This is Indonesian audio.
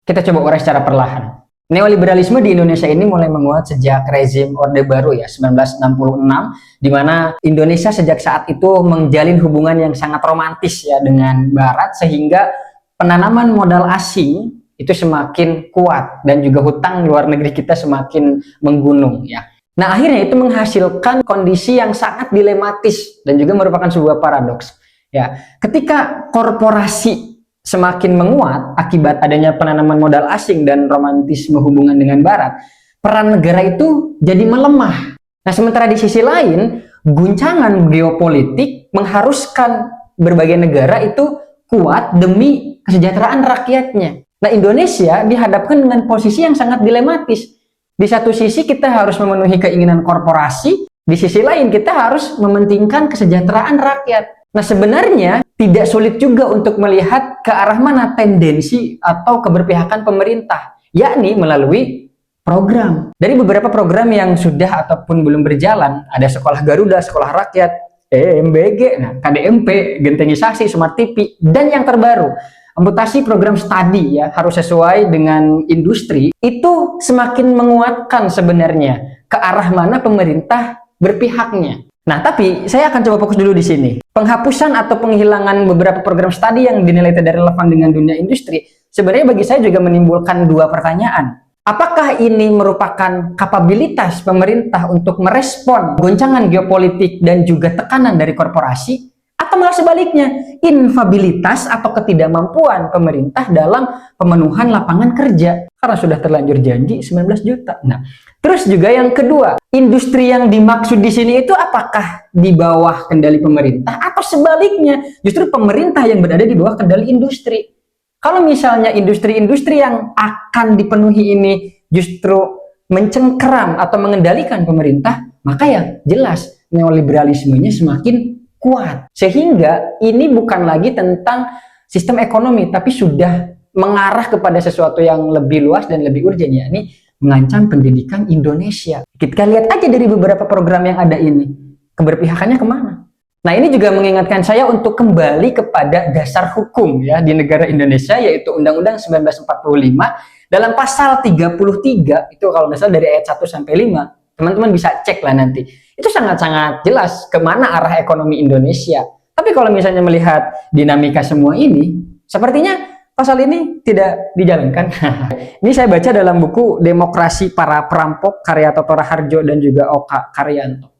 Kita coba urai secara perlahan. Neoliberalisme di Indonesia ini mulai menguat sejak rezim Orde Baru ya, 1966, di mana Indonesia sejak saat itu menjalin hubungan yang sangat romantis ya dengan Barat, sehingga penanaman modal asing itu semakin kuat dan juga hutang luar negeri kita semakin menggunung ya. Nah, akhirnya itu menghasilkan kondisi yang sangat dilematis dan juga merupakan sebuah paradoks ya. Ketika korporasi semakin menguat akibat adanya penanaman modal asing dan romantisme hubungan dengan Barat, peran negara itu jadi melemah. Nah, sementara di sisi lain, guncangan geopolitik mengharuskan berbagai negara itu kuat demi kesejahteraan rakyatnya. Nah, Indonesia dihadapkan dengan posisi yang sangat dilematis. Di satu sisi kita harus memenuhi keinginan korporasi, di sisi lain kita harus mementingkan kesejahteraan rakyat. Nah, sebenarnya tidak sulit juga untuk melihat ke arah mana tendensi atau keberpihakan pemerintah, yakni melalui program. Dari beberapa program yang sudah ataupun belum berjalan, ada Sekolah Garuda, Sekolah Rakyat, EMBG, nah, KDMP, Gentengisasi, Smart TV, dan yang terbaru, amputasi program studi ya, harus sesuai dengan industri, itu semakin menguatkan sebenarnya ke arah mana pemerintah berpihaknya. Nah, tapi saya akan coba fokus dulu di sini. Penghapusan atau penghilangan beberapa program studi yang dinilai tidak relevan dengan dunia industri, sebenarnya bagi saya juga menimbulkan dua pertanyaan. Apakah ini merupakan kapabilitas pemerintah untuk merespon goncangan geopolitik dan juga tekanan dari korporasi? Atau malah sebaliknya, infabilitas atau ketidakmampuan pemerintah dalam pemenuhan lapangan kerja karena sudah terlanjur janji 19 juta. Nah, terus juga yang kedua, industri yang dimaksud di sini itu apakah di bawah kendali pemerintah atau sebaliknya, justru pemerintah yang berada di bawah kendali industri. Kalau misalnya industri-industri yang akan dipenuhi ini justru mencengkeram atau mengendalikan pemerintah, maka ya jelas neoliberalismenya semakin kuat. Sehingga ini bukan lagi tentang sistem ekonomi, tapi sudah mengarah kepada sesuatu yang lebih luas dan lebih urgen, yakni mengancam pendidikan Indonesia. Kita lihat aja dari beberapa program yang ada ini, keberpihakannya kemana? Nah, ini juga mengingatkan saya untuk kembali kepada dasar hukum ya di negara Indonesia, yaitu Undang-Undang 1945 dalam pasal 33, itu kalau nggak salah dari ayat 1 sampai 5, teman-teman bisa cek lah nanti. Itu sangat-sangat jelas kemana arah ekonomi Indonesia. Tapi kalau misalnya melihat dinamika semua ini, sepertinya pasal ini tidak dijalankan. Ini saya baca dalam buku Demokrasi Para Perampok karya Toto Raharjo dan juga Oka Karyanto.